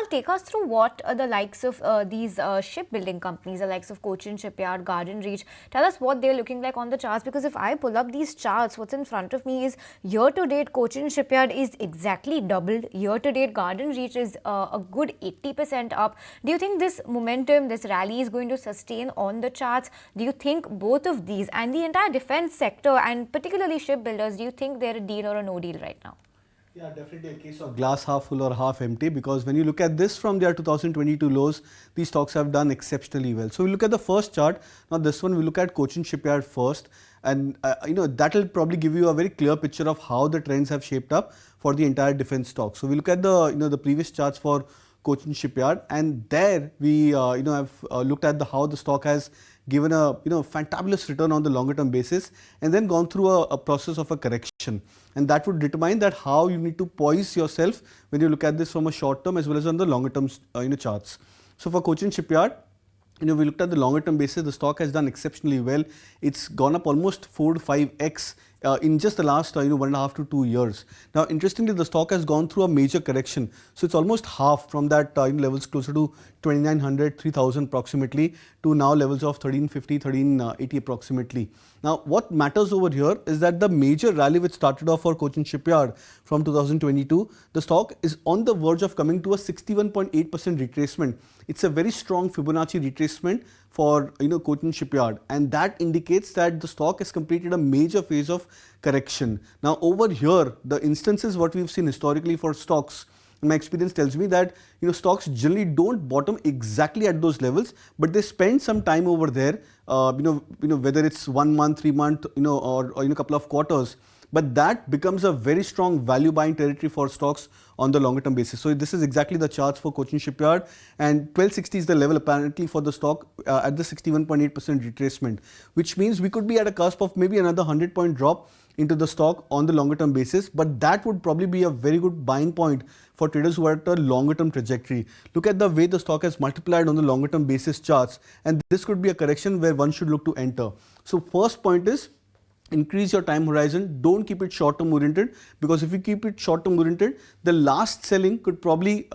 Kunal, take us through what the likes of these shipbuilding companies, the likes of Cochin Shipyard, Garden Reach, tell us what they're looking like on the charts. Because if I pull up these charts, what's in front of me is year-to-date Cochin Shipyard is exactly doubled. Year-to-date Garden Reach is a good 80% up. Do you think this momentum, this rally is going to sustain on the charts? Do you think both of these and the entire defense sector and particularly shipbuilders, do you think they're a deal or a no deal right now? Yeah, definitely a case of glass half full or half empty, because when you look at this from their 2022 lows, these stocks have done exceptionally well. So we look at the first chart. Now this one, we look at Cochin Shipyard first, and that will probably give you a very clear picture of how the trends have shaped up for the entire defense stock. So we look at the the previous charts for Cochin Shipyard, and there we have looked at how the stock has given a fantabulous return on the longer term basis, and then gone through a process of a correction, and that would determine that how you need to poise yourself when you look at this from a short term as well as on the longer term charts. So for Cochin Shipyard, we looked at the longer term basis, the stock has done exceptionally well. It's gone up almost 4 to 5x in just the last 1.5 to 2 years. Now interestingly, the stock has gone through a major correction, so it's almost half from that levels closer to 2900, 3000 approximately, to now levels of 1350, 1380 approximately. Now what matters over here is that the major rally which started off for Cochin Shipyard from 2022, the stock is on the verge of coming to a 61.8% retracement. It's a very strong Fibonacci retracement for Cochin Shipyard, and that indicates that the stock has completed a major phase of correction. Now over here, the instances what we've seen historically for stocks, my experience tells me that stocks generally don't bottom exactly at those levels, but they spend some time over there, whether it's 1 month, 3 months, or a couple of quarters. But that becomes a very strong value buying territory for stocks on the longer term basis. So this is exactly the charts for Cochin Shipyard, and 1260 is the level apparently for the stock at the 61.8% retracement, which means we could be at a cusp of maybe another 100-point drop into the stock on the longer term basis, but that would probably be a very good buying point for traders who are at a longer term trajectory. Look at the way the stock has multiplied on the longer term basis charts, and this could be a correction where one should look to enter. So first point is, increase your time horizon. Don't keep it short term oriented, because if you keep it short term oriented, the last selling could probably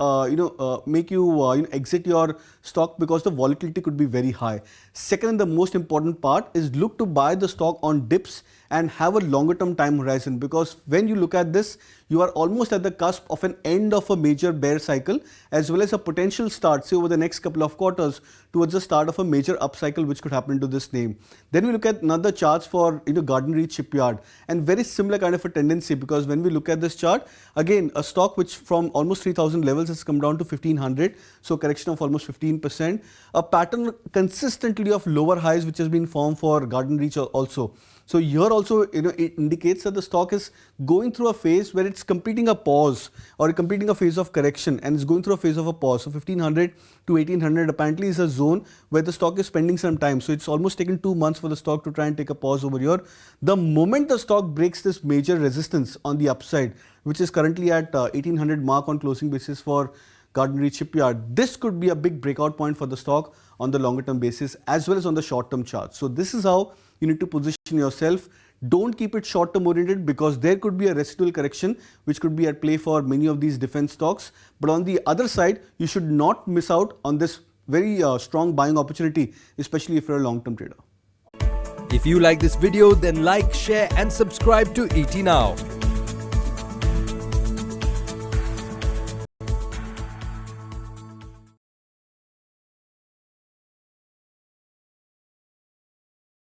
make you exit your stock, because the volatility could be very high. Second, and the most important part is, look to buy the stock on dips and have a longer term time horizon, because when you look at this, you are almost at the cusp of an end of a major bear cycle, as well as a potential start, say over the next couple of quarters, towards the start of a major upcycle which could happen to this name. Then we look at another charts for Garden Reach Shipyard, and very similar kind of a tendency, because when we look at this chart, again a stock which from almost 3000 levels has come down to 1500, so correction of almost 15%. A pattern consistently of lower highs which has been formed for Garden Reach also. So here also it indicates that the stock is going through a phase where it's completing a pause, or completing a phase of correction, and it's going through a phase of a pause. So 1500 to 1800 apparently is a zone where the stock is spending some time. So it's almost taken 2 months for the stock to try and take a pause over here. The moment the stock breaks this major resistance on the upside, which is currently at 1800 mark on closing basis for Garden Reach Shipyard, this could be a big breakout point for the stock on the longer term basis as well as on the short term chart. So this is how you need to position yourself. Don't keep it short term oriented, because there could be a residual correction which could be at play for many of these defense stocks. But on the other side, you should not miss out on this very strong buying opportunity, especially if you're a long term trader. If you like this video, then like, share and subscribe to ET Now.